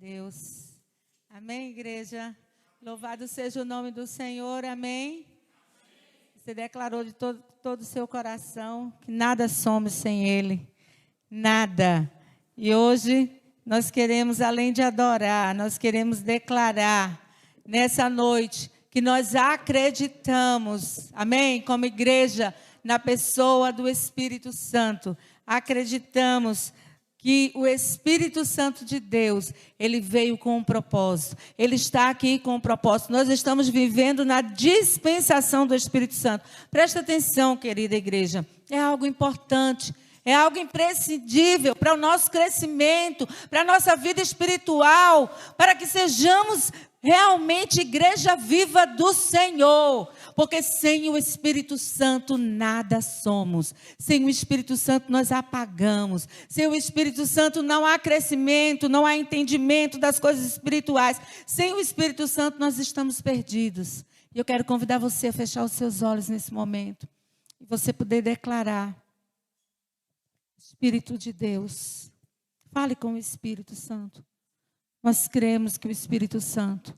Deus. Amém, igreja? Louvado seja o nome do Senhor, amém? Você declarou de todo o seu coração que nada somos sem Ele, nada. E hoje nós queremos, além de adorar, nós queremos declarar nessa noite que nós acreditamos, amém? Como igreja, na pessoa do Espírito Santo. Acreditamos que o Espírito Santo de Deus, ele veio com um propósito. Ele está aqui com um propósito. Nós estamos vivendo na dispensação do Espírito Santo. Presta atenção, querida igreja. É algo importante. É algo imprescindível para o nosso crescimento, para a nossa vida espiritual, para que sejamos realmente igreja viva do Senhor. Porque sem o Espírito Santo nada somos. Sem o Espírito Santo nós apagamos. Sem o Espírito Santo não há crescimento, não há entendimento das coisas espirituais. Sem o Espírito Santo nós estamos perdidos. E eu quero convidar você a fechar os seus olhos nesse momento. E você poder declarar: Espírito de Deus, fale com o Espírito Santo. Nós cremos que o Espírito Santo,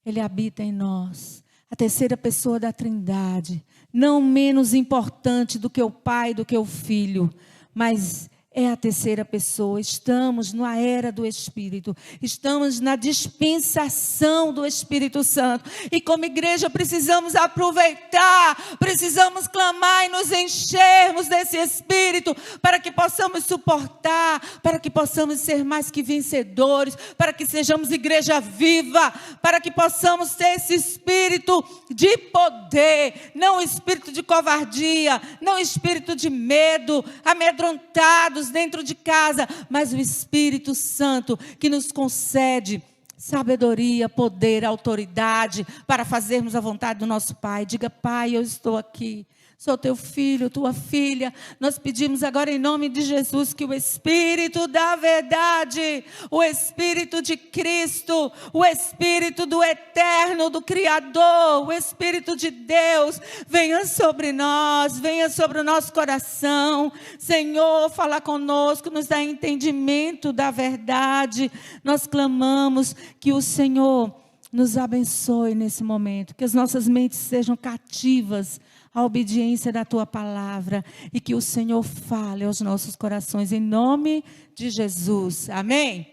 ele habita em nós. A terceira pessoa da Trindade, não menos importante do que o Pai, do que o Filho, mas é a terceira pessoa. Estamos na era do Espírito, estamos na dispensação do Espírito Santo. E como igreja precisamos aproveitar, precisamos clamar e nos enchermos desse Espírito, para que possamos suportar, para que possamos ser mais que vencedores, para que sejamos igreja viva, para que possamos ter esse Espírito de poder, não espírito de covardia, não espírito de medo, amedrontados dentro de casa, mas o Espírito Santo que nos concede sabedoria, poder, autoridade para fazermos a vontade do nosso Pai. Diga: Pai, eu estou aqui. Sou teu filho, tua filha. Nós pedimos agora em nome de Jesus que o Espírito da verdade, o Espírito de Cristo, o Espírito do Eterno, do Criador, o Espírito de Deus, venha sobre nós, venha sobre o nosso coração. Senhor, fala conosco, nos dá entendimento da verdade. Nós clamamos que o Senhor nos abençoe nesse momento, que as nossas mentes sejam cativas a obediência da tua palavra e que o Senhor fale aos nossos corações em nome de Jesus. Amém?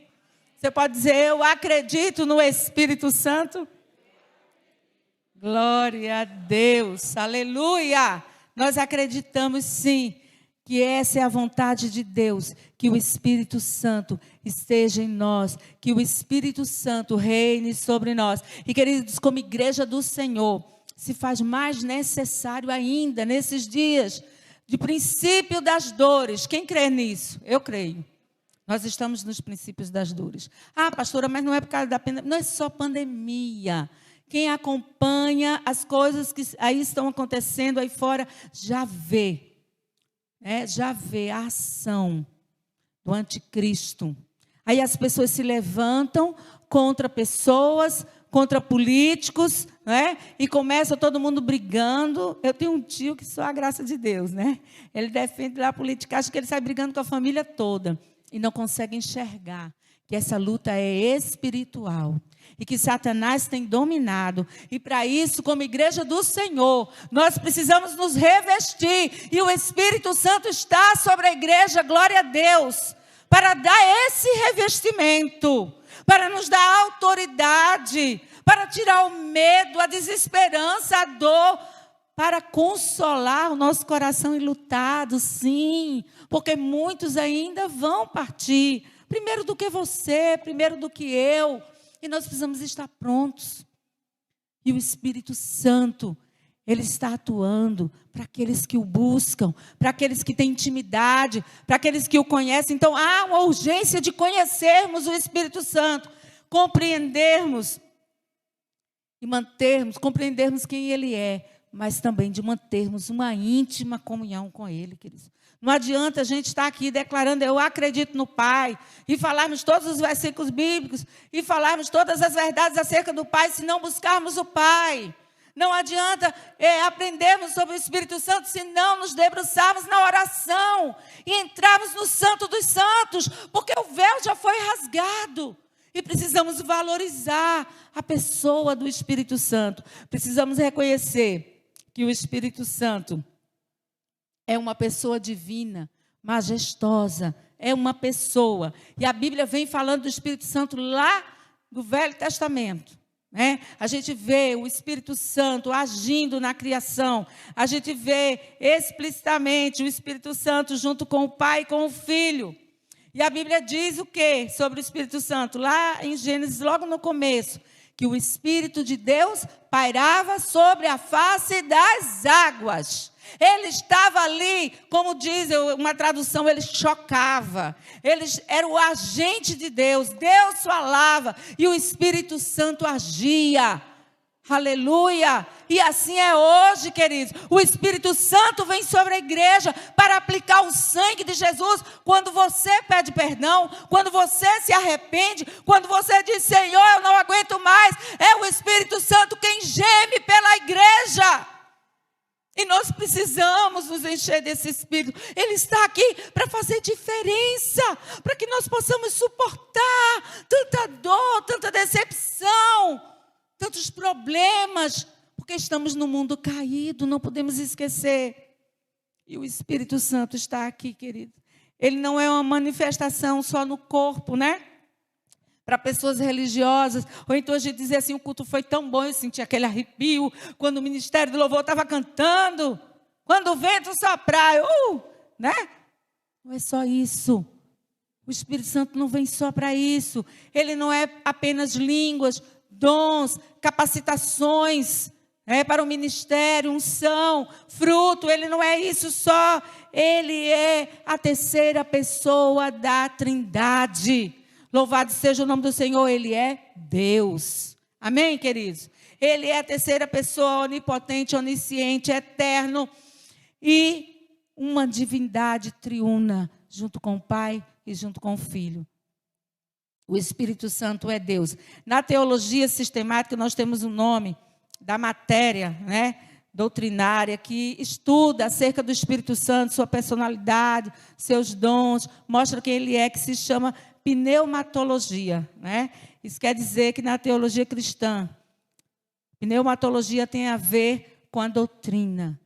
Você pode dizer: eu acredito no Espírito Santo? Glória a Deus, aleluia! Nós acreditamos sim que essa é a vontade de Deus, que o Espírito Santo esteja em nós, que o Espírito Santo reine sobre nós. E queridos, como igreja do Senhor, se faz mais necessário ainda nesses dias de princípio das dores. Quem crê nisso? Eu creio. Nós estamos nos princípios das dores. Ah, pastora, mas não é por causa da pandemia. Não é só pandemia. Quem acompanha as coisas que aí estão acontecendo aí fora, já vê a ação do anticristo. Aí as pessoas se levantam contra pessoas, contra políticos, né? E começa todo mundo brigando. Eu tenho um tio que só a graça de Deus, né? Ele defende lá a política, acha que ele sai brigando com a família toda e não consegue enxergar que essa luta é espiritual e que Satanás tem dominado. E para isso, como igreja do Senhor, nós precisamos nos revestir, e o Espírito Santo está sobre a igreja, glória a Deus, para dar esse revestimento, para nos dar autoridade, para tirar o medo, a desesperança, a dor, para consolar o nosso coração enlutado, sim, porque muitos ainda vão partir, primeiro do que você, primeiro do que eu, e nós precisamos estar prontos. E o Espírito Santo, ele está atuando para aqueles que o buscam, para aqueles que têm intimidade, para aqueles que o conhecem. Então, há uma urgência de conhecermos o Espírito Santo, compreendermos e mantermos, compreendermos quem Ele é, mas também de mantermos uma íntima comunhão com Ele, queridos. Não adianta a gente estar aqui declarando: eu acredito no Pai, e falarmos todos os versículos bíblicos, e falarmos todas as verdades acerca do Pai, se não buscarmos o Pai. Não adianta aprendermos sobre o Espírito Santo se não nos debruçarmos na oração e entrarmos no Santo dos Santos, porque o véu já foi rasgado. E precisamos valorizar a pessoa do Espírito Santo. Precisamos reconhecer que o Espírito Santo é uma pessoa divina, majestosa, é uma pessoa. E a Bíblia vem falando do Espírito Santo lá do Velho Testamento. Né? A gente vê o Espírito Santo agindo na criação. A gente vê explicitamente o Espírito Santo junto com o Pai e com o Filho. E a Bíblia diz o quê sobre o Espírito Santo? Lá em Gênesis, logo no começo, que o Espírito de Deus pairava sobre a face das águas. Ele estava ali, como diz uma tradução, ele chocava. Ele era o agente de Deus. Deus falava e o Espírito Santo agia. Aleluia! E assim é hoje, queridos. O Espírito Santo vem sobre a igreja para aplicar o sangue de Jesus. Quando você pede perdão, quando você se arrepende, quando você diz, Senhor, eu não aguento mais, é o Espírito Santo quem geme pela igreja. E nós precisamos nos encher desse Espírito. Ele está aqui para fazer diferença, para que nós possamos suportar tanta dor, tanta decepção, tantos problemas, porque estamos no mundo caído, não podemos esquecer. E o Espírito Santo está aqui, querido. Ele não é uma manifestação só no corpo, né? Para pessoas religiosas, ou então a gente dizer assim, o culto foi tão bom, eu senti aquele arrepio, quando o ministério do louvor estava cantando, quando o vento soprar, né? Não é só isso. O Espírito Santo não vem só para isso. Ele não é apenas línguas, dons, capacitações, para o ministério, unção, fruto. Ele não é isso só. Ele é a terceira pessoa da Trindade. Louvado seja o nome do Senhor, Ele é Deus. Amém, queridos? Ele é a terceira pessoa, onipotente, onisciente, eterno e uma divindade triuna, junto com o Pai e junto com o Filho. O Espírito Santo é Deus. Na teologia sistemática, nós temos um nome da matéria, doutrinária, que estuda acerca do Espírito Santo, sua personalidade, seus dons, mostra quem Ele é, que se chama pneumatologia. Isso quer dizer que na teologia cristã, pneumatologia tem a ver com a doutrina,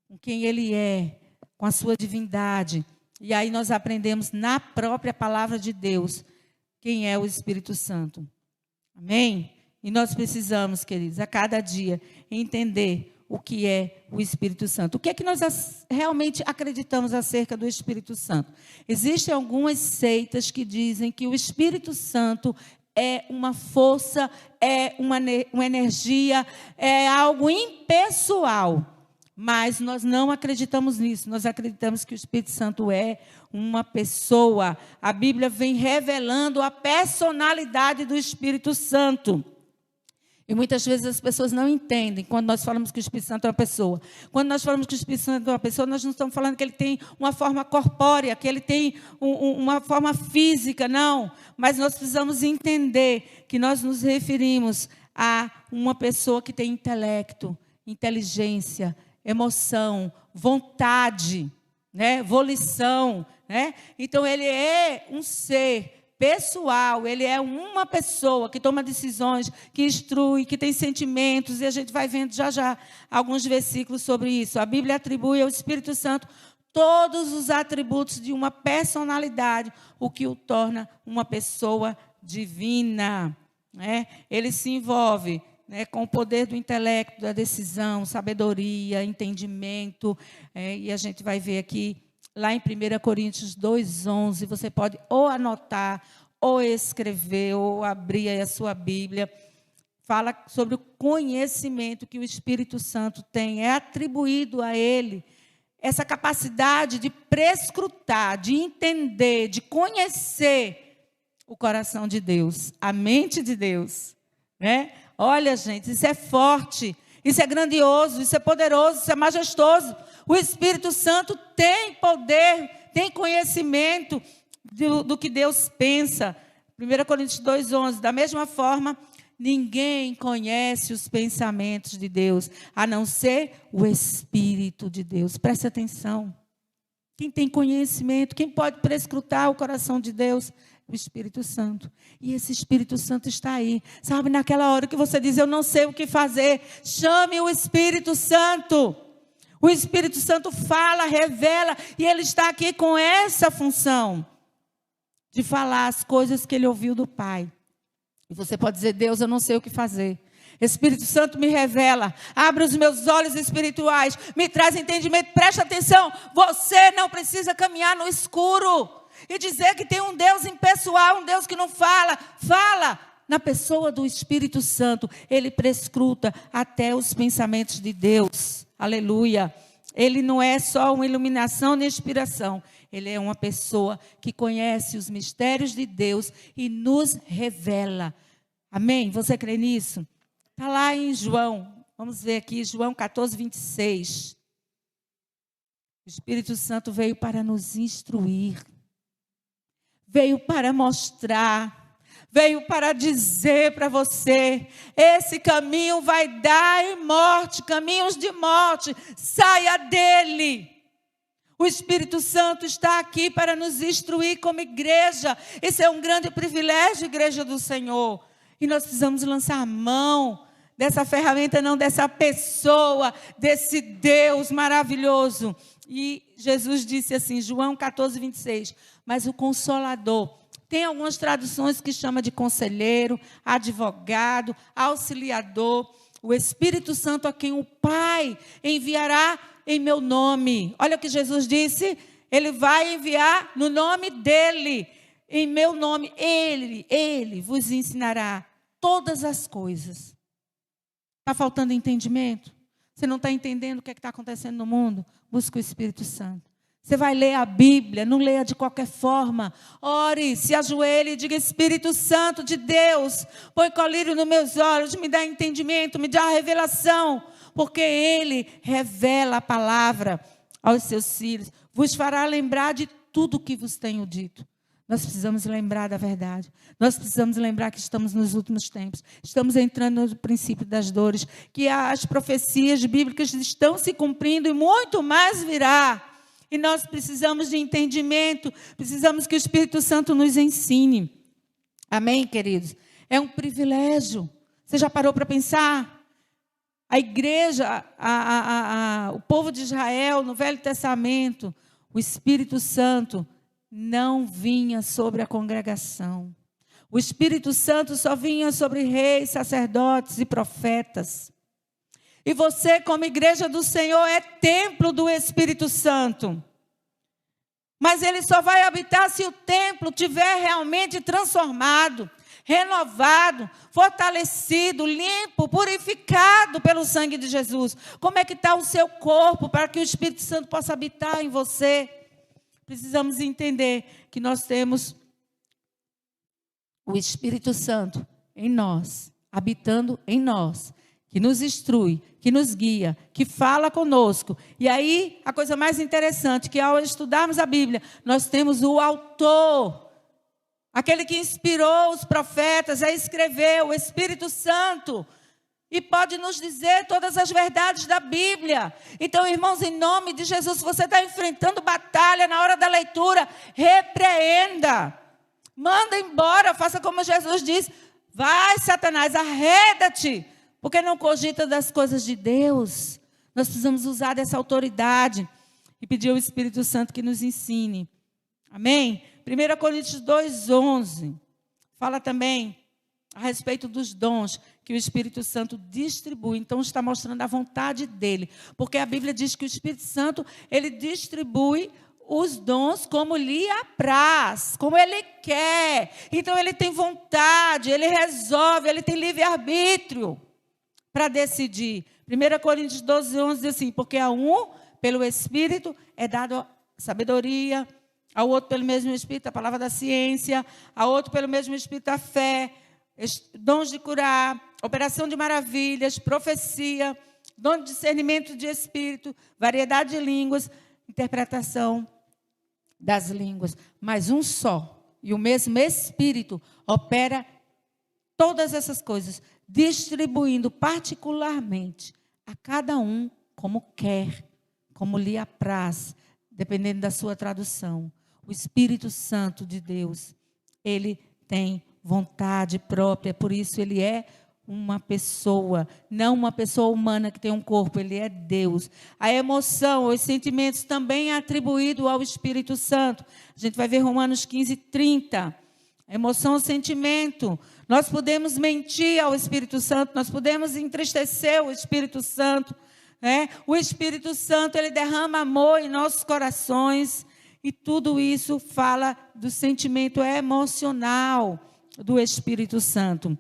com quem Ele é, com a sua divindade. E aí nós aprendemos na própria palavra de Deus quem é o Espírito Santo. Amém? E nós precisamos, queridos, a cada dia entender o que é o Espírito Santo. O que é que nós realmente acreditamos acerca do Espírito Santo? Existem algumas seitas que dizem que o Espírito Santo é uma força, é uma energia, é algo impessoal. Mas nós não acreditamos nisso. Nós acreditamos que o Espírito Santo é uma pessoa. A Bíblia vem revelando a personalidade do Espírito Santo. E muitas vezes as pessoas não entendem quando nós falamos que o Espírito Santo é uma pessoa. Quando nós falamos que o Espírito Santo é uma pessoa, nós não estamos falando que ele tem uma forma corpórea, que ele tem uma forma física, não. Mas nós precisamos entender que nós nos referimos a uma pessoa que tem intelecto, inteligência, emoção, vontade, volição. Então, ele é um ser pessoal, ele é uma pessoa que toma decisões, que instrui, que tem sentimentos, e a gente vai vendo já alguns versículos sobre isso. A Bíblia atribui ao Espírito Santo todos os atributos de uma personalidade, o que o torna uma pessoa divina. Ele se envolve com o poder do intelecto, da decisão, sabedoria, entendimento, e a gente vai ver aqui, lá em 1 Coríntios 2,11, você pode ou anotar, ou escrever, ou abrir aí a sua Bíblia. Fala sobre o conhecimento que o Espírito Santo tem. É atribuído a ele essa capacidade de prescrutar, de entender, de conhecer o coração de Deus, a mente de Deus. Olha, gente, isso é forte. Isso é grandioso, isso é poderoso, isso é majestoso. O Espírito Santo tem poder, tem conhecimento do que Deus pensa. 1 Coríntios 2,11. Da mesma forma, ninguém conhece os pensamentos de Deus, a não ser o Espírito de Deus. Preste atenção. Quem tem conhecimento, quem pode prescrutar o coração de Deus, O Espírito Santo. E esse Espírito Santo está aí. Sabe, naquela hora que você diz, eu não sei o que fazer, chame o Espírito Santo. O Espírito Santo fala, revela, e ele está aqui com essa função de falar as coisas que ele ouviu do Pai. E você pode dizer, Deus, eu não sei o que fazer. Espírito Santo me revela, abre os meus olhos espirituais, me traz entendimento, presta atenção, você não precisa caminhar no escuro e dizer que tem um Deus impessoal, um Deus que não fala, fala na pessoa do Espírito Santo, ele prescruta até os pensamentos de Deus, aleluia. Ele não é só uma iluminação nem inspiração, ele é uma pessoa que conhece os mistérios de Deus e nos revela, amém? Você crê nisso? Está lá em João, vamos ver aqui, João 14, 26. O Espírito Santo veio para nos instruir, veio para mostrar, veio para dizer para você, esse caminho vai dar em morte, caminhos de morte, saia dele. O Espírito Santo está aqui para nos instruir como igreja, esse é um grande privilégio, igreja do Senhor. E nós precisamos lançar a mão dessa ferramenta, não dessa pessoa, desse Deus maravilhoso. E Jesus disse assim, João 14, 26, mas o Consolador, tem algumas traduções que chama de conselheiro, advogado, auxiliador, o Espírito Santo a quem o Pai enviará em meu nome. Olha o que Jesus disse, ele vai enviar no nome dele, em meu nome, ele vos ensinará todas as coisas. Está faltando entendimento? Você não está entendendo o que está acontecendo no mundo? Busca o Espírito Santo. Você vai ler a Bíblia, não leia de qualquer forma. Ore, se ajoelhe e diga, Espírito Santo de Deus, põe colírio nos meus olhos, me dá entendimento, me dá revelação, porque Ele revela a palavra aos seus filhos, vos fará lembrar de tudo o que vos tenho dito. Nós precisamos lembrar da verdade. Nós precisamos lembrar que estamos nos últimos tempos. Estamos entrando no princípio das dores, que as profecias bíblicas estão se cumprindo e muito mais virá. E nós precisamos de entendimento, precisamos que o Espírito Santo nos ensine. Amém, queridos? É um privilégio. Você já parou para pensar? A igreja, o povo de Israel, no Velho Testamento, o Espírito Santo não vinha sobre a congregação. O Espírito Santo só vinha sobre reis, sacerdotes e profetas. E você, como igreja do Senhor, é templo do Espírito Santo. Mas ele só vai habitar se o templo estiver realmente transformado, renovado, fortalecido, limpo, purificado pelo sangue de Jesus. Como é que está o seu corpo para que o Espírito Santo possa habitar em você? Precisamos entender que nós temos o Espírito Santo em nós, habitando em nós, que nos instrui, que nos guia, que fala conosco. E aí, a coisa mais interessante, que ao estudarmos a Bíblia, nós temos o autor, aquele que inspirou os profetas a escrever, o Espírito Santo, e pode nos dizer todas as verdades da Bíblia. Então, irmãos, em nome de Jesus, se você está enfrentando batalha na hora da leitura, repreenda. Manda embora, faça como Jesus diz. Vai, Satanás, arreda-te, porque não cogita das coisas de Deus. Nós precisamos usar dessa autoridade e pedir ao Espírito Santo que nos ensine. Amém? 1 Coríntios 2:11 fala também a respeito dos dons que o Espírito Santo distribui. Então, está mostrando a vontade dele. Porque a Bíblia diz que o Espírito Santo, ele distribui os dons como lhe apraz, como ele quer. Então, ele tem vontade, ele resolve, ele tem livre-arbítrio para decidir. 1 Coríntios 12:11 diz assim, porque a um, pelo Espírito, é dado sabedoria, ao outro pelo mesmo Espírito, a palavra da ciência, ao outro pelo mesmo Espírito, a fé, dons de curar, operação de maravilhas, profecia, dom de discernimento de espírito, variedade de línguas, interpretação das línguas. Mas um só e o mesmo Espírito opera todas essas coisas, distribuindo particularmente a cada um como quer, como lhe apraz, dependendo da sua tradução. O Espírito Santo de Deus Ele tem vontade própria, por isso ele é uma pessoa, não uma pessoa humana que tem um corpo, ele é Deus. A emoção, os sentimentos também é atribuído ao Espírito Santo. A gente vai ver Romanos 15:30. Emoção, sentimento. Nós podemos mentir ao Espírito Santo, nós podemos entristecer o Espírito Santo, né? O Espírito Santo, ele derrama amor em nossos corações, e tudo isso fala do sentimento emocional do Espírito Santo.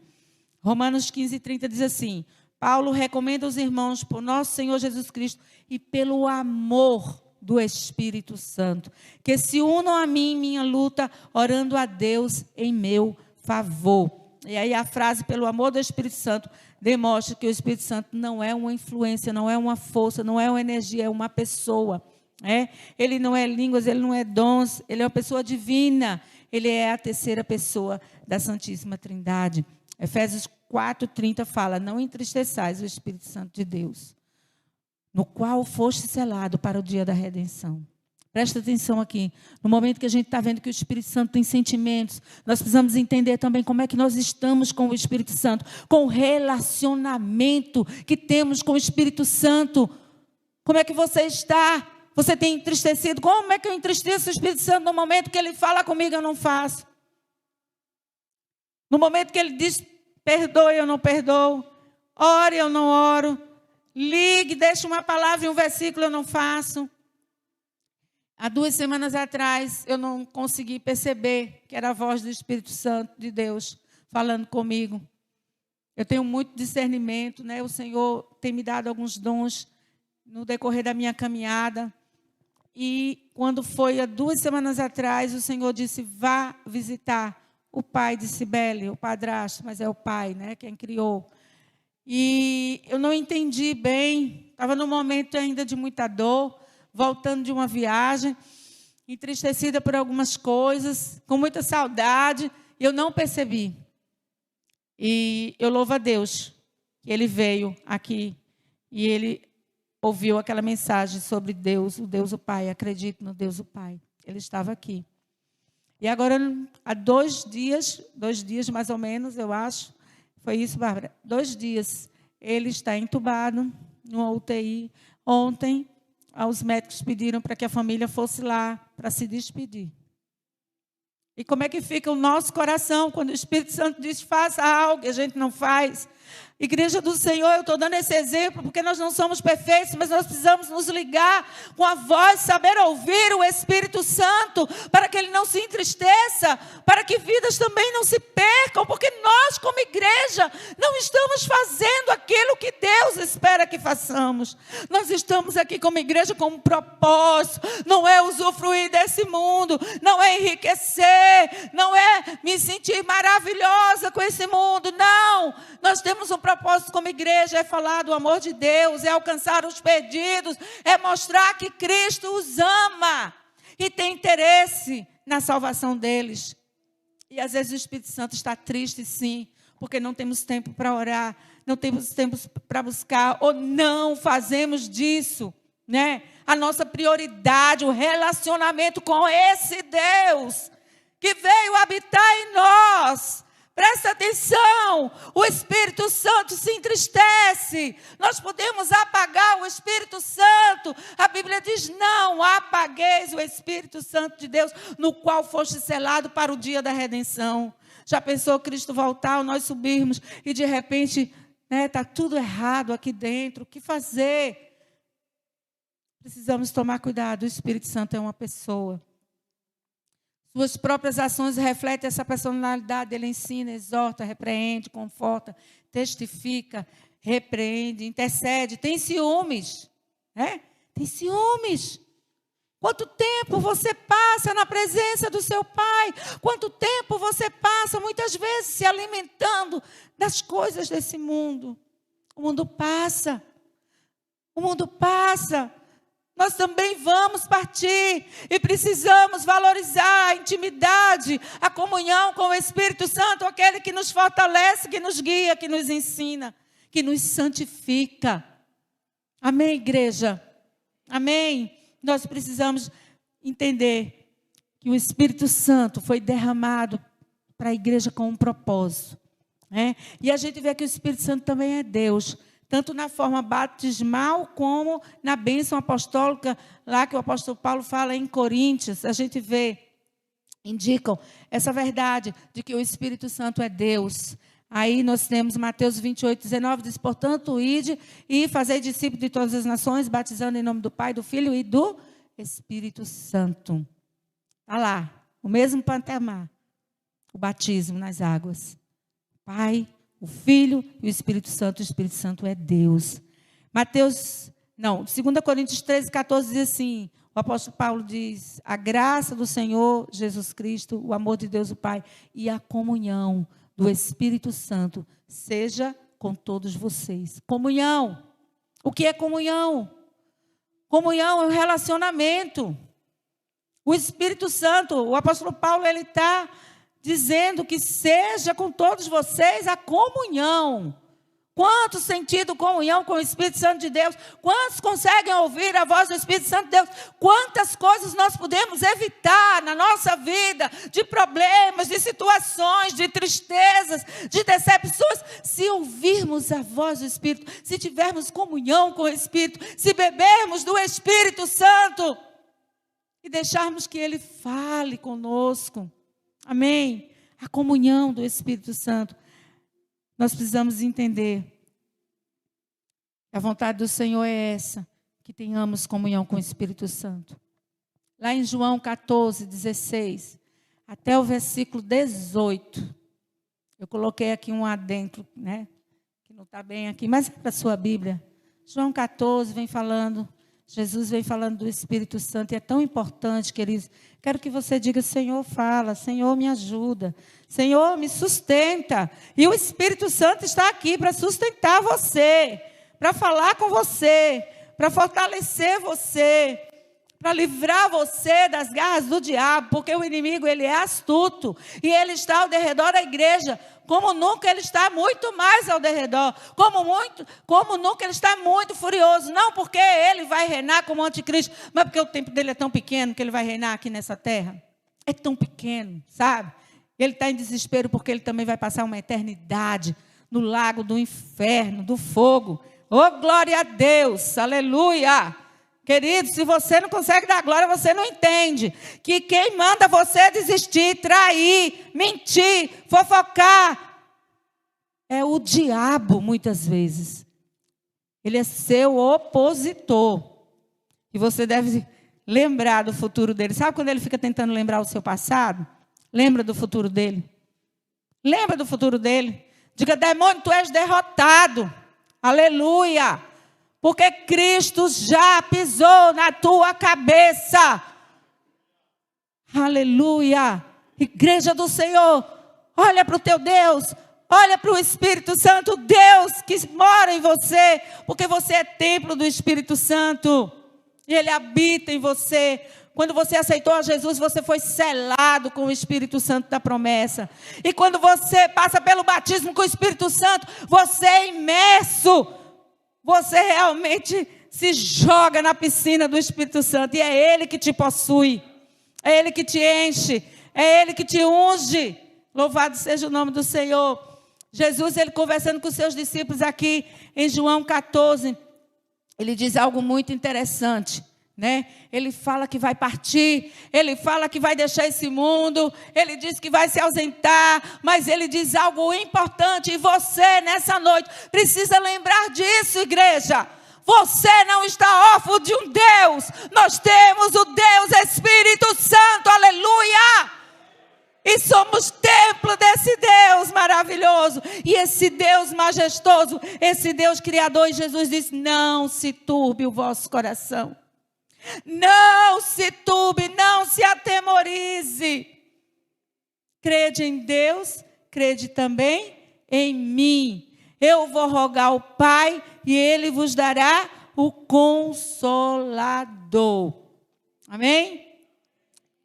Romanos 15:30 diz assim: Paulo recomenda aos irmãos, por nosso Senhor Jesus Cristo e pelo amor do Espírito Santo, que se unam a mim em minha luta, orando a Deus em meu favor. E aí a frase, pelo amor do Espírito Santo, demonstra que o Espírito Santo não é uma influência, não é uma força, não é uma energia, é uma pessoa. Ele não é línguas, ele não é dons, ele é uma pessoa divina. Ele é a terceira pessoa da Santíssima Trindade. Efésios 4:30 fala: não entristeçais o Espírito Santo de Deus, no qual foste selado para o dia da redenção. Presta atenção aqui. No momento que a gente está vendo que o Espírito Santo tem sentimentos, nós precisamos entender também como é que nós estamos com o Espírito Santo, com o relacionamento que temos com o Espírito Santo. Como é que você está? Você tem entristecido? Como é que eu entristeço o Espírito Santo no momento que ele fala comigo, eu não faço? No momento que ele diz, perdoe, eu não perdoo. Ore, eu não oro. Ligue, deixe uma palavra e um versículo, eu não faço. Há 2 semanas atrás, eu não consegui perceber que era a voz do Espírito Santo de Deus falando comigo. Eu tenho muito discernimento, né? O Senhor tem me dado alguns dons no decorrer da minha caminhada. E quando foi há 2 semanas atrás, o Senhor disse: vá visitar o pai de Cibele, o padrasto, mas é o pai, né, quem criou. E eu não entendi bem, estava num momento ainda de muita dor, voltando de uma viagem, entristecida por algumas coisas, com muita saudade, e eu não percebi. E eu louvo a Deus que ele veio aqui e ele ouviu aquela mensagem sobre Deus, o Deus o Pai. Acredito no Deus o Pai. Ele estava aqui. E agora, há 2 dias mais ou menos, eu acho, foi isso, Bárbara? 2 dias, ele está entubado, numa UTI. Ontem, os médicos pediram para que a família fosse lá para se despedir. E como é que fica o nosso coração quando o Espírito Santo diz, faça algo, e a gente não faz? Igreja do Senhor, eu estou dando esse exemplo porque nós não somos perfeitos, mas nós precisamos nos ligar com a voz, saber ouvir o Espírito Santo, para que ele não se entristeça, para que vidas também não se percam, porque nós, como igreja, não estamos fazendo aquilo que Deus espera que façamos. Nós estamos aqui como igreja com um propósito, não é usufruir desse mundo, não é enriquecer, não é me sentir maravilhosa com esse mundo, não. Nós temos um propósito como igreja, é falar do amor de Deus, é alcançar os perdidos, é mostrar que Cristo os ama e tem interesse na salvação deles. E às vezes o Espírito Santo está triste, sim, porque não temos tempo para orar, não temos tempo para buscar, ou não fazemos disso, né? A nossa prioridade, o relacionamento com esse Deus que veio habitar em nós. Presta atenção, o Espírito Santo se entristece. Nós podemos apagar o Espírito Santo. A Bíblia diz, não apagueis o Espírito Santo de Deus, no qual foste selado para o dia da redenção. Já pensou Cristo voltar, nós subirmos e de repente, está tudo errado aqui dentro, o que fazer? Precisamos tomar cuidado, o Espírito Santo é uma pessoa. Suas próprias ações refletem essa personalidade. Ele ensina, exorta, repreende, conforta, testifica, repreende, intercede. Tem ciúmes. Tem ciúmes. Quanto tempo você passa na presença do seu pai? Quanto tempo você passa, muitas vezes, se alimentando das coisas desse mundo? O mundo passa. O mundo passa. Nós também vamos partir e precisamos valorizar a intimidade, a comunhão com o Espírito Santo, aquele que nos fortalece, que nos guia, que nos ensina, que nos santifica. Amém, igreja? Amém? Nós precisamos entender que o Espírito Santo foi derramado para a igreja com um propósito. Né? E a gente vê que o Espírito Santo também é Deus, tanto na forma batismal como na bênção apostólica, lá que o apóstolo Paulo fala em Coríntios, a gente vê, indicam essa verdade de que o Espírito Santo é Deus. Aí nós temos Mateus 28:19, diz, portanto, ide e fazei discípulos de todas as nações, batizando em nome do Pai, do Filho e do Espírito Santo. Está lá, o mesmo patamar, o batismo nas águas. Pai, o Filho e o Espírito Santo. O Espírito Santo é Deus. 2 Coríntios 13:14 diz assim, o apóstolo Paulo diz, a graça do Senhor Jesus Cristo, o amor de Deus o Pai e a comunhão do Espírito Santo seja com todos vocês. Comunhão. O que é comunhão? Comunhão é um relacionamento. O Espírito Santo, o apóstolo Paulo, ele está dizendo que seja com todos vocês a comunhão. Quanto sentido comunhão com o Espírito Santo de Deus? Quantos conseguem ouvir a voz do Espírito Santo de Deus? Quantas coisas nós podemos evitar na nossa vida, de problemas, de situações, de tristezas, de decepções, se ouvirmos a voz do Espírito, se tivermos comunhão com o Espírito, se bebermos do Espírito Santo e deixarmos que Ele fale conosco. Amém? A comunhão do Espírito Santo. Nós precisamos entender que a vontade do Senhor é essa, que tenhamos comunhão com o Espírito Santo. Lá em João 14:16, até o versículo 18, eu coloquei aqui um adentro, né? Que não está bem aqui, mas é para a sua Bíblia. João 14 vem falando, Jesus vem falando do Espírito Santo, e é tão importante, queridos. Quero que você diga, Senhor, fala, Senhor, me ajuda, Senhor, me sustenta. E o Espírito Santo está aqui para sustentar você, para falar com você, para fortalecer você, para livrar você das garras do diabo, porque o inimigo, ele é astuto, e ele está ao derredor da igreja, como nunca ele está muito mais ao derredor, como nunca ele está muito furioso, não porque ele vai reinar como anticristo, mas porque o tempo dele é tão pequeno que ele vai reinar aqui nessa terra. É tão pequeno, sabe? Ele está em desespero porque ele também vai passar uma eternidade no lago do inferno, do fogo. Oh, glória a Deus, aleluia! Querido, se você não consegue dar glória, você não entende que quem manda você desistir, trair, mentir, fofocar, é o diabo, muitas vezes. Ele é seu opositor. E você deve lembrar do futuro dele. Sabe quando ele fica tentando lembrar o seu passado? Lembra do futuro dele. Lembra do futuro dele. Diga, demônio, tu és derrotado. Aleluia. Porque Cristo já pisou na tua cabeça. Aleluia. Igreja do Senhor, olha para o teu Deus. Olha para o Espírito Santo, Deus que mora em você. Porque você é templo do Espírito Santo. E Ele habita em você. Quando você aceitou a Jesus, você foi selado com o Espírito Santo da promessa. E quando você passa pelo batismo com o Espírito Santo, você é imerso. Você realmente se joga na piscina do Espírito Santo. E é Ele que te possui. É Ele que te enche. É Ele que te unge. Louvado seja o nome do Senhor. Jesus, Ele conversando com os seus discípulos aqui em João 14. Ele diz algo muito interessante, né? Ele fala que vai partir. Ele fala que vai deixar esse mundo. Ele diz que vai se ausentar. Mas Ele diz algo importante. E você, nessa noite, precisa lembrar disso, igreja. Você não está órfão de um Deus. Nós temos o Deus Espírito Santo. Aleluia! E somos templo desse Deus maravilhoso. E esse Deus majestoso, esse Deus criador. E Jesus diz, não se turbe o vosso coração. Não se turbe, não se atemorize. Crede em Deus, crede também em mim. Eu vou rogar ao Pai e Ele vos dará o Consolador. Amém?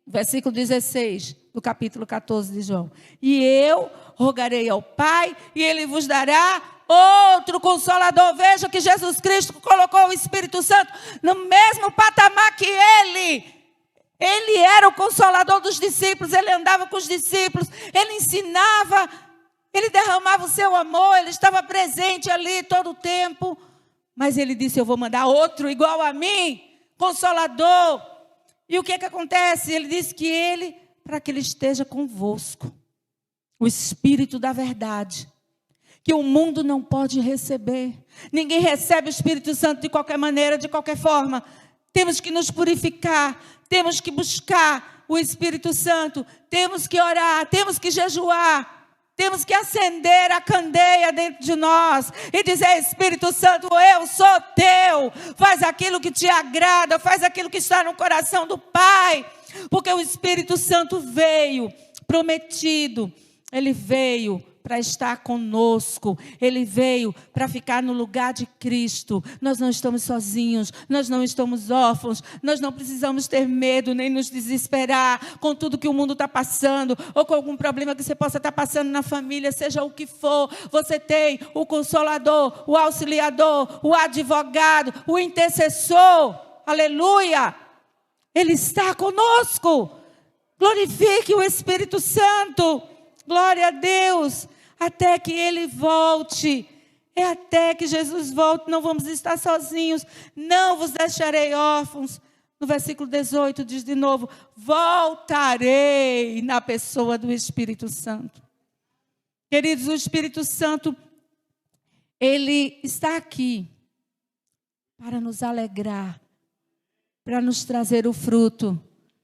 Versículo 16 do capítulo 14 de João. E eu rogarei ao Pai e Ele vos dará outro Consolador. Veja que Jesus Cristo colocou o Espírito Santo no mesmo patamar que Ele. Ele era o consolador dos discípulos, ele andava com os discípulos, ele ensinava, ele derramava o seu amor, ele estava presente ali todo o tempo. Mas ele disse, eu vou mandar outro igual a mim, consolador. E o que acontece? Ele disse que ele, para que ele esteja convosco, o Espírito da verdade, que o mundo não pode receber. Ninguém recebe o Espírito Santo de qualquer maneira, de qualquer forma. Temos que nos purificar, temos que buscar o Espírito Santo, temos que orar, temos que jejuar. Temos que acender a candeia dentro de nós e dizer, Espírito Santo, eu sou teu. Faz aquilo que te agrada, faz aquilo que está no coração do Pai. Porque o Espírito Santo veio prometido, ele veio para estar conosco, ele veio para ficar no lugar de Cristo. Nós não estamos sozinhos, nós não estamos órfãos, nós não precisamos ter medo nem nos desesperar com tudo que o mundo está passando, ou com algum problema que você possa estar passando na família, seja o que for. Você tem o Consolador, o Auxiliador, o Advogado, o Intercessor, aleluia, ele está conosco. Glorifique o Espírito Santo, glória a Deus. Até que ele volte, é até que Jesus volte, não vamos estar sozinhos, não vos deixarei órfãos. No versículo 18 diz de novo, voltarei na pessoa do Espírito Santo. Queridos, o Espírito Santo, ele está aqui para nos alegrar, para nos trazer o fruto,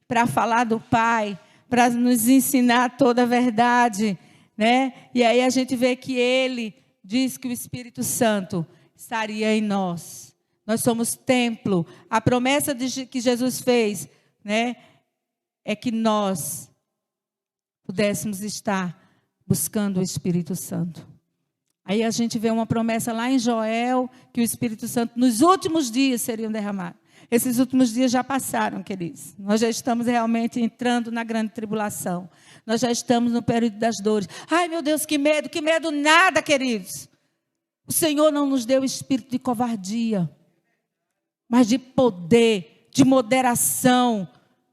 para falar do Pai, para nos ensinar toda a verdade, né? E aí a gente vê que ele diz que o Espírito Santo estaria em nós. Nós somos templo. A promessa que Jesus fez, né, é que nós pudéssemos estar buscando o Espírito Santo. Aí a gente vê uma promessa lá em Joel, que o Espírito Santo nos últimos dias seriam derramados. Esses últimos dias já passaram, queridos. Nós já estamos realmente entrando na grande tribulação. Nós já estamos no período das dores. Ai, meu Deus, que medo nada, queridos. O Senhor não nos deu espírito de covardia, mas de poder, de moderação,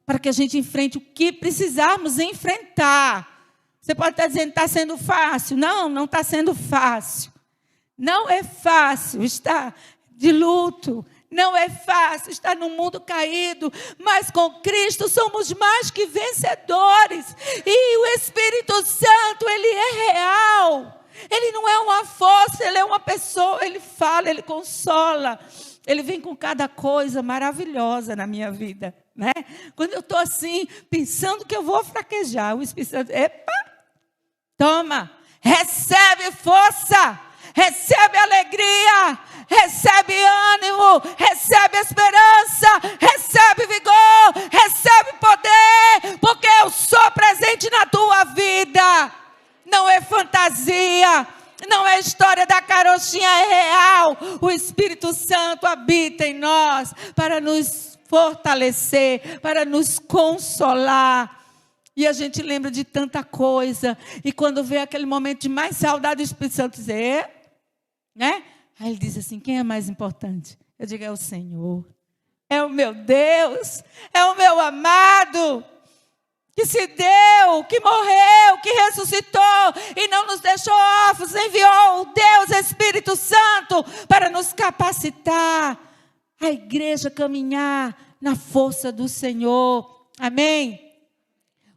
para que a gente enfrente o que precisarmos enfrentar. Você pode estar dizendo que está sendo fácil. Não, não está sendo fácil. Não é fácil estar de luto. Não é fácil estar no mundo caído, mas com Cristo somos mais que vencedores. E o Espírito Santo, ele é real. Ele não é uma força, ele é uma pessoa. Ele fala, ele consola. Ele vem com cada coisa maravilhosa na minha vida, né? Quando eu estou assim, pensando que eu vou fraquejar, o Espírito Santo, epa, toma, recebe força. Recebe alegria, recebe ânimo, recebe esperança, recebe vigor, recebe poder, porque eu sou presente na tua vida. Não é fantasia, não é história da carochinha, é real. O Espírito Santo habita em nós para nos fortalecer, para nos consolar. E a gente lembra de tanta coisa, e quando vê aquele momento de mais saudade, o Espírito Santo diz, né? Aí ele diz assim, quem é mais importante? Eu digo, é o Senhor, é o meu Deus, é o meu amado, que se deu, que morreu, que ressuscitou, e não nos deixou órfãos, enviou o Deus Espírito Santo, para nos capacitar, a igreja caminhar na força do Senhor, amém?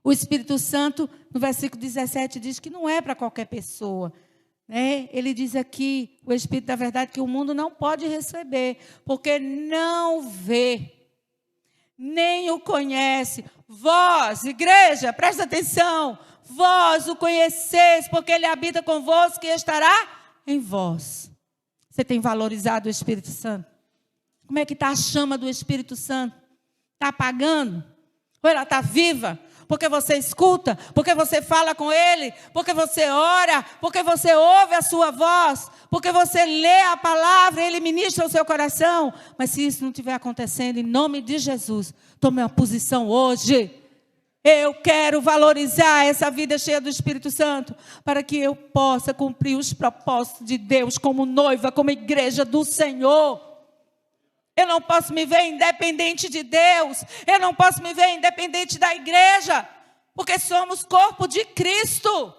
O Espírito Santo, no versículo 17, diz que não é para qualquer pessoa, né? Ele diz aqui, o Espírito da verdade, que o mundo não pode receber, porque não vê, nem o conhece. Vós, igreja, presta atenção, vós o conheceis, porque ele habita convosco e estará em vós. Você tem valorizado o Espírito Santo? Como é que está a chama do Espírito Santo? Está apagando? Ou ela está viva? Porque você escuta, porque você fala com Ele, porque você ora, porque você ouve a sua voz, porque você lê a palavra e Ele ministra o seu coração. Mas se isso não estiver acontecendo, em nome de Jesus, tome uma posição hoje. Eu quero valorizar essa vida cheia do Espírito Santo, para que eu possa cumprir os propósitos de Deus como noiva, como igreja do Senhor. Eu não posso me ver independente de Deus. Eu não posso me ver independente da igreja. Porque somos corpo de Cristo.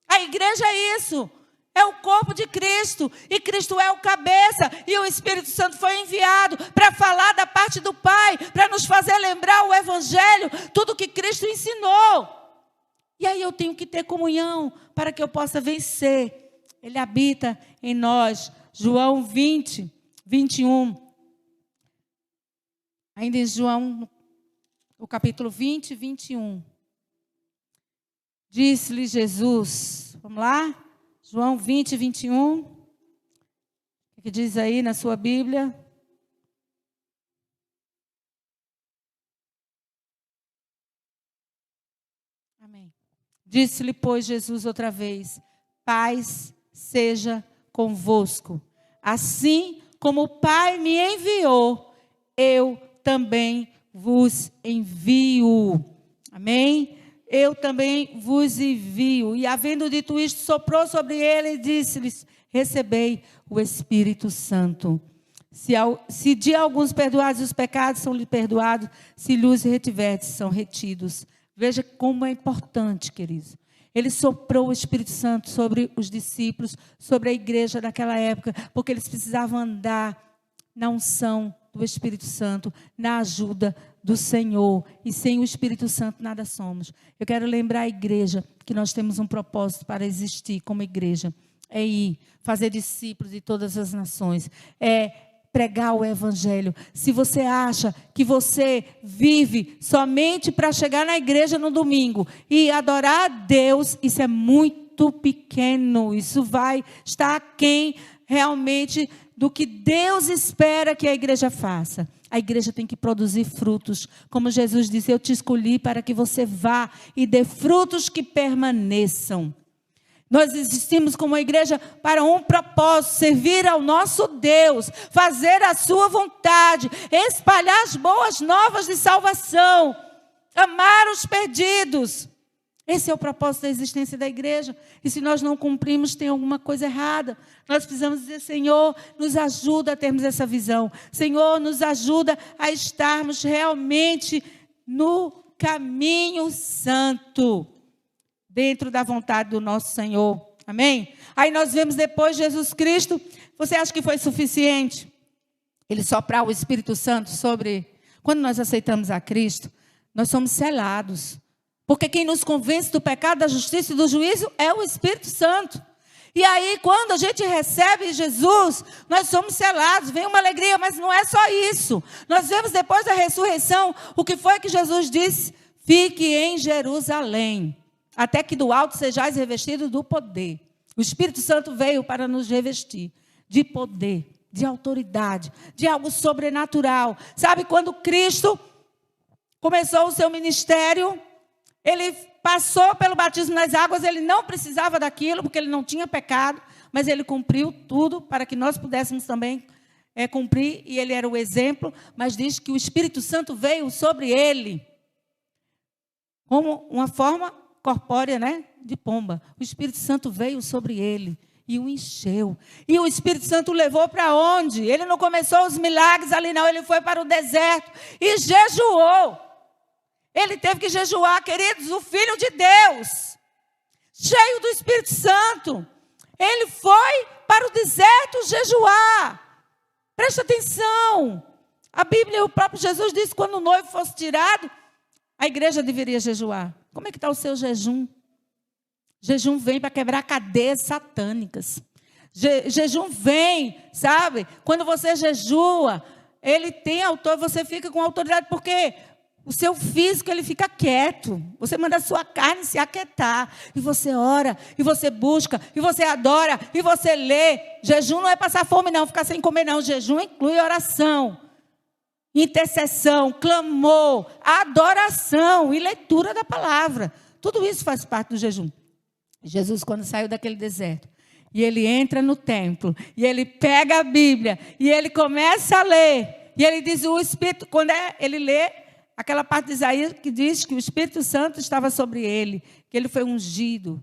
A igreja é isso. É o corpo de Cristo. E Cristo é o cabeça. E o Espírito Santo foi enviado para falar da parte do Pai. Para nos fazer lembrar o Evangelho. Tudo que Cristo ensinou. E aí eu tenho que ter comunhão para que eu possa vencer. Ele habita em nós. João 20, 21. Ainda em João, o capítulo 20, 21. Disse-lhe Jesus, vamos lá? João 20, 21. O que diz aí na sua Bíblia? Amém. Disse-lhe, pois, Jesus outra vez: paz seja convosco. Assim como o Pai me enviou, eu também vos envio. Amém? Eu também vos envio. E havendo dito isto, soprou sobre ele e disse-lhes: recebei o Espírito Santo. Se de alguns perdoados os pecados, são-lhe perdoados. Se lhes retiverdes, são retidos. Veja como é importante, queridos. Ele soprou o Espírito Santo sobre os discípulos, sobre a igreja daquela época, porque eles precisavam andar na unção do Espírito Santo, na ajuda do Senhor. E sem o Espírito Santo nada somos. Eu quero lembrar a igreja que nós temos um propósito para existir como igreja. É ir, fazer discípulos de todas as nações. É pregar o Evangelho. Se você acha que você vive somente para chegar na igreja no domingo e adorar a Deus, isso é muito pequeno. Isso vai estar aquém realmente do que Deus espera que a igreja faça. A igreja tem que produzir frutos. Como Jesus disse, eu te escolhi para que você vá e dê frutos que permaneçam. Nós existimos como igreja para um propósito: servir ao nosso Deus, fazer a sua vontade, espalhar as boas novas de salvação, amar os perdidos. Esse é o propósito da existência da igreja. E se nós não cumprimos, tem alguma coisa errada. Nós precisamos dizer: Senhor, nos ajuda a termos essa visão. Senhor, nos ajuda a estarmos realmente no caminho santo, dentro da vontade do nosso Senhor. Amém? Aí nós vemos depois Jesus Cristo. Você acha que foi suficiente Ele soprar o Espírito Santo sobre... Quando nós aceitamos a Cristo, nós somos selados. Porque quem nos convence do pecado, da justiça e do juízo é o Espírito Santo. E aí, quando a gente recebe Jesus, nós somos selados, vem uma alegria, mas não é só isso. Nós vemos depois da ressurreição, o que foi que Jesus disse: fique em Jerusalém, até que do alto sejais revestidos do poder. O Espírito Santo veio para nos revestir de poder, de autoridade, de algo sobrenatural. Sabe, quando Cristo começou o seu ministério, Ele passou pelo batismo nas águas. Ele não precisava daquilo, porque Ele não tinha pecado, mas Ele cumpriu tudo para que nós pudéssemos também cumprir, e Ele era o exemplo. Mas diz que o Espírito Santo veio sobre Ele como uma forma corpórea, né, de pomba. O Espírito Santo veio sobre Ele e o encheu. E o Espírito Santo o levou para onde? Ele não começou os milagres ali, não. Ele foi para o deserto e jejuou. Ele teve que jejuar, queridos, o Filho de Deus, cheio do Espírito Santo. Ele foi para o deserto jejuar. Presta atenção. A Bíblia, o próprio Jesus disse: quando o noivo fosse tirado, a igreja deveria jejuar. Como é que está o seu jejum? Jejum vem para quebrar cadeias satânicas. Jejum vem, sabe? Quando você jejua, ele tem você fica com autoridade, porque o seu físico, ele fica quieto. Você manda a sua carne se aquietar. E você ora, e você busca, e você adora, e você lê. Jejum não é passar fome, não, ficar sem comer, não. Jejum inclui oração, intercessão, clamor, adoração e leitura da palavra. Tudo isso faz parte do jejum. Jesus, quando saiu daquele deserto, e ele entra no templo, e ele pega a Bíblia, e ele começa a ler, e ele diz: o Espírito, quando ele lê aquela parte de Isaías que diz que o Espírito Santo estava sobre ele, que ele foi ungido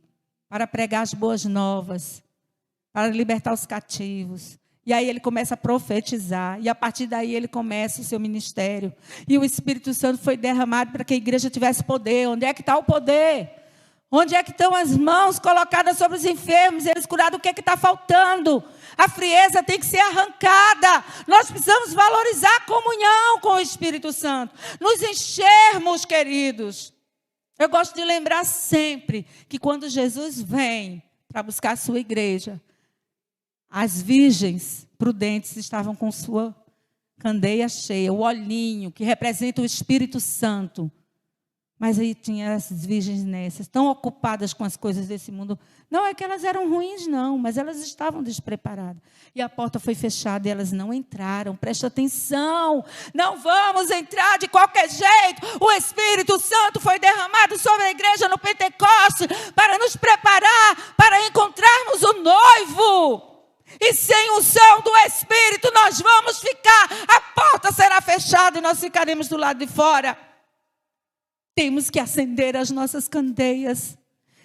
para pregar as boas novas, para libertar os cativos. E aí ele começa a profetizar. E a partir daí ele começa o seu ministério. E o Espírito Santo foi derramado para que a igreja tivesse poder. Onde é que está o poder? Onde é que estão as mãos colocadas sobre os enfermos? Eles curados, o que é que está faltando? A frieza tem que ser arrancada. Nós precisamos valorizar a comunhão com o Espírito Santo. Nos enchermos, queridos. Eu gosto de lembrar sempre que quando Jesus vem para buscar a sua igreja, as virgens prudentes estavam com sua candeia cheia, o olhinho, que representa o Espírito Santo. Mas aí tinha as virgens nessas, tão ocupadas com as coisas desse mundo. Não é que elas eram ruins, não, mas elas estavam despreparadas. E a porta foi fechada e elas não entraram. Presta atenção, não vamos entrar de qualquer jeito. O Espírito Santo foi derramado sobre a igreja no Pentecostes para nos preparar, para encontrarmos o noivo. E sem unção do Espírito nós vamos ficar, a porta será fechada e nós ficaremos do lado de fora. Temos que acender as nossas candeias.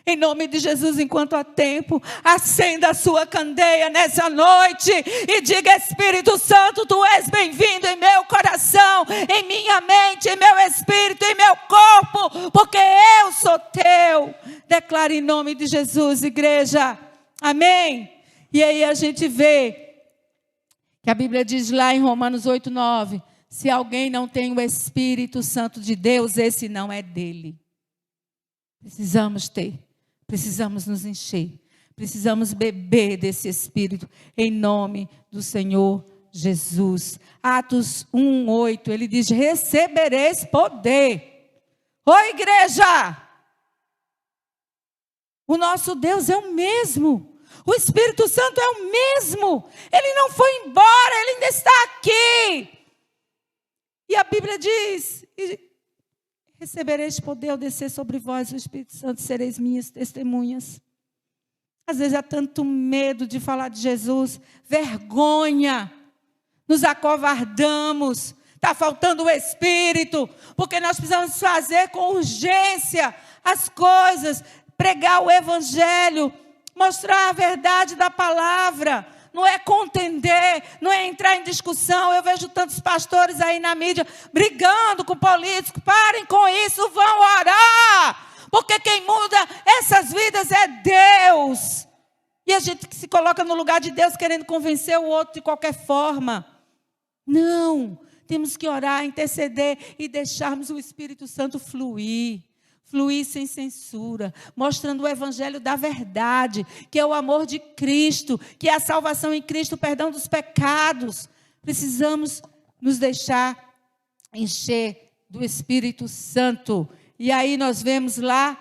Em nome de Jesus, enquanto há tempo, acenda a sua candeia nessa noite e diga: Espírito Santo, tu és bem-vindo em meu coração, em minha mente, em meu espírito, em meu corpo, porque eu sou teu. Declare em nome de Jesus, igreja. Amém? E aí a gente vê que a Bíblia diz lá em Romanos 8:9, se alguém não tem o Espírito Santo de Deus, esse não é dele. Precisamos ter, precisamos nos encher, precisamos beber desse Espírito, em nome do Senhor Jesus. Atos 1:8, ele diz: recebereis poder. Ô igreja, o nosso Deus é o mesmo. O Espírito Santo é o mesmo. Ele não foi embora, ele ainda está aqui. E a Bíblia diz: recebereis poder ao descer sobre vós o Espírito Santo, sereis minhas testemunhas. Às vezes há tanto medo de falar de Jesus, vergonha, nos acovardamos, está faltando o Espírito, porque nós precisamos fazer com urgência as coisas, pregar o Evangelho, mostrar a verdade da palavra. Não é contender, não é entrar em discussão. Eu vejo tantos pastores aí na mídia brigando com políticos. Parem com isso, vão orar. Porque quem muda essas vidas é Deus. E a gente que se coloca no lugar de Deus querendo convencer o outro de qualquer forma. Não, temos que orar, interceder e deixarmos o Espírito Santo fluir. Fluir sem censura, mostrando o evangelho da verdade, que é o amor de Cristo, que é a salvação em Cristo, o perdão dos pecados. Precisamos nos deixar encher do Espírito Santo. E aí nós vemos lá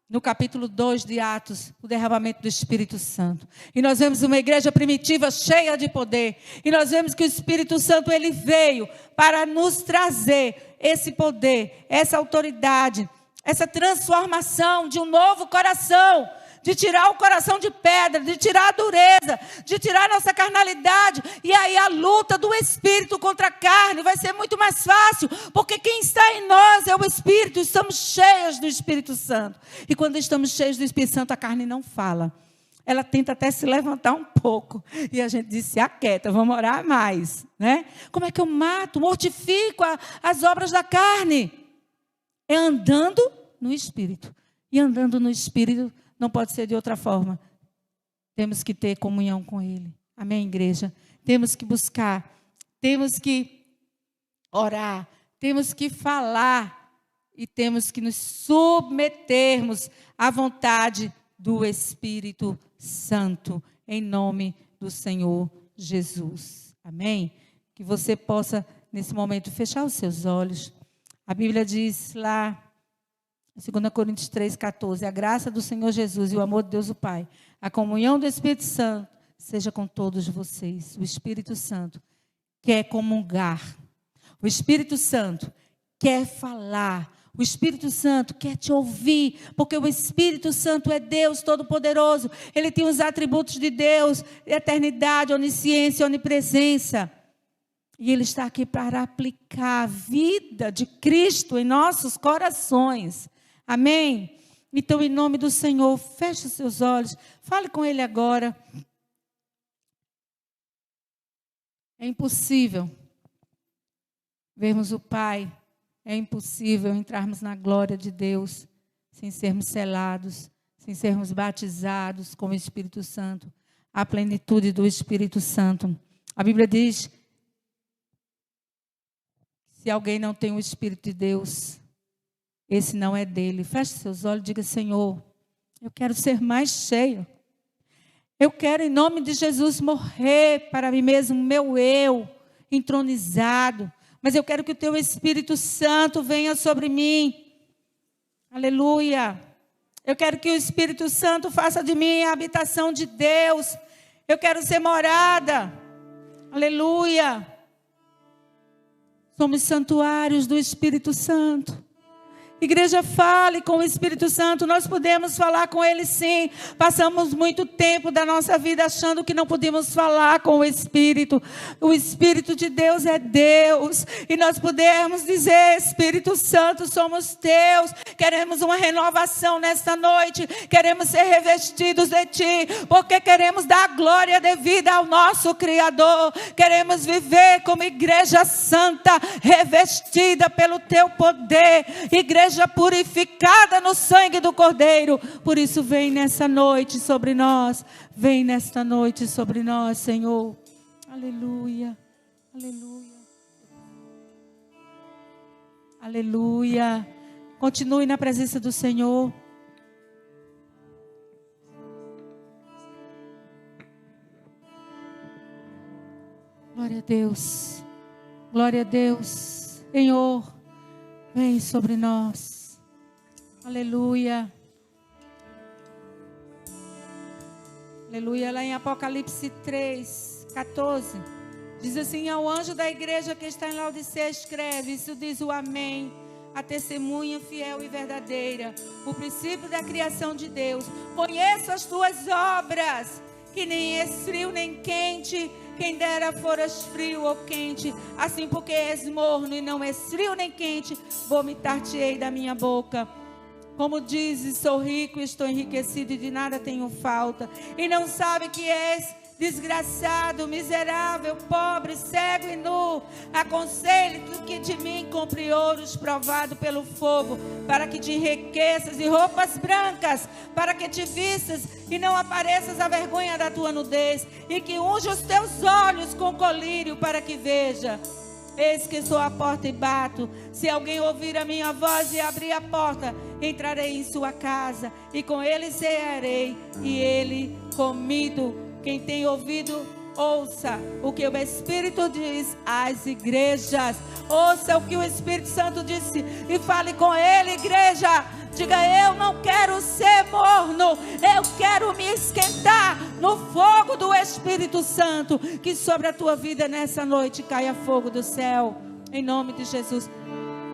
no capítulo 2 de Atos, o derramamento do Espírito Santo. E nós vemos uma igreja primitiva cheia de poder. E nós vemos que o Espírito Santo, ele veio para nos trazer esse poder, essa autoridade, essa transformação de um novo coração, de tirar o coração de pedra, de tirar a dureza, de tirar a nossa carnalidade. E aí a luta do Espírito contra a carne vai ser muito mais fácil, porque quem está em nós é o Espírito, estamos cheios do Espírito Santo. E quando estamos cheios do Espírito Santo, a carne não fala. Ela tenta até se levantar um pouco. E a gente diz: se aquieta, vamos orar mais, né? Como é que eu mato, mortifico as obras da carne? É andando no Espírito. E andando no Espírito não pode ser de outra forma. Temos que ter comunhão com Ele. Amém, igreja? Temos que buscar. Temos que orar. Temos que falar. E temos que nos submetermos à vontade do Espírito Santo. Em nome do Senhor Jesus. Amém? Que você possa, nesse momento, fechar os seus olhos. A Bíblia diz lá, em 2 Coríntios 3,14, a graça do Senhor Jesus e o amor de Deus o Pai, a comunhão do Espírito Santo, seja com todos vocês. O Espírito Santo quer comungar. O Espírito Santo quer falar. O Espírito Santo quer te ouvir, porque o Espírito Santo é Deus Todo-Poderoso. Ele tem os atributos de Deus, eternidade, onisciência, onipresença. E Ele está aqui para aplicar a vida de Cristo em nossos corações. Amém? Então, em nome do Senhor, feche os seus olhos. Fale com Ele agora. É impossível vermos o Pai. É impossível entrarmos na glória de Deus sem sermos selados, sem sermos batizados com o Espírito Santo, a plenitude do Espírito Santo. A Bíblia diz: se alguém não tem o Espírito de Deus, esse não é dele. Feche seus olhos e diga: Senhor, eu quero ser mais cheio. Eu quero, em nome de Jesus, morrer para mim mesmo, meu eu entronizado. Mas eu quero que o teu Espírito Santo venha sobre mim. Aleluia. Eu quero que o Espírito Santo faça de mim a habitação de Deus. Eu quero ser morada. Aleluia. Somos santuários do Espírito Santo. Igreja, fale com o Espírito Santo. Nós podemos falar com Ele, sim. Passamos muito tempo da nossa vida achando que não podíamos falar com o Espírito. O Espírito de Deus é Deus. E nós podemos dizer: Espírito Santo, somos teus. Queremos uma renovação nesta noite. Queremos ser revestidos de Ti. Porque queremos dar glória devida ao nosso Criador. Queremos viver como igreja santa, revestida pelo Teu poder. Igreja purificada no sangue do Cordeiro. Por isso, vem nessa noite sobre nós. Vem nesta noite sobre nós, Senhor. Aleluia. Aleluia. Aleluia. Continue na presença do Senhor. Glória a Deus. Glória a Deus. Senhor, vem sobre nós. Aleluia. Aleluia. Lá em Apocalipse 3:14. Diz assim: ao anjo da igreja que está em Laodiceia escreve. Isso diz o Amém, a testemunha fiel e verdadeira, o princípio da criação de Deus. Conheço as tuas obras, que nem és frio nem quente. Quem dera foras frio ou quente. Assim, porque és morno e não és frio nem quente, vomitar-te-ei da minha boca. Como dizes: sou rico e estou enriquecido e de nada tenho falta. E não sabe que és desgraçado, miserável, pobre, cego e nu. Aconselho-te que de mim compre ouros provado pelo fogo, para que te enriqueças, e roupas brancas, para que te vistas e não apareças a vergonha da tua nudez, e que unja os teus olhos com colírio, para que veja. Eis que sou à porta e bato. Se alguém ouvir a minha voz e abrir a porta, entrarei em sua casa, e com ele cearei, e ele comigo. Quem tem ouvido, ouça o que o Espírito diz às igrejas. Ouça o que o Espírito Santo disse e fale com ele, igreja. Diga: eu não quero ser morno, eu quero me esquentar no fogo do Espírito Santo. Que sobre a tua vida nessa noite caia fogo do céu, em nome de Jesus.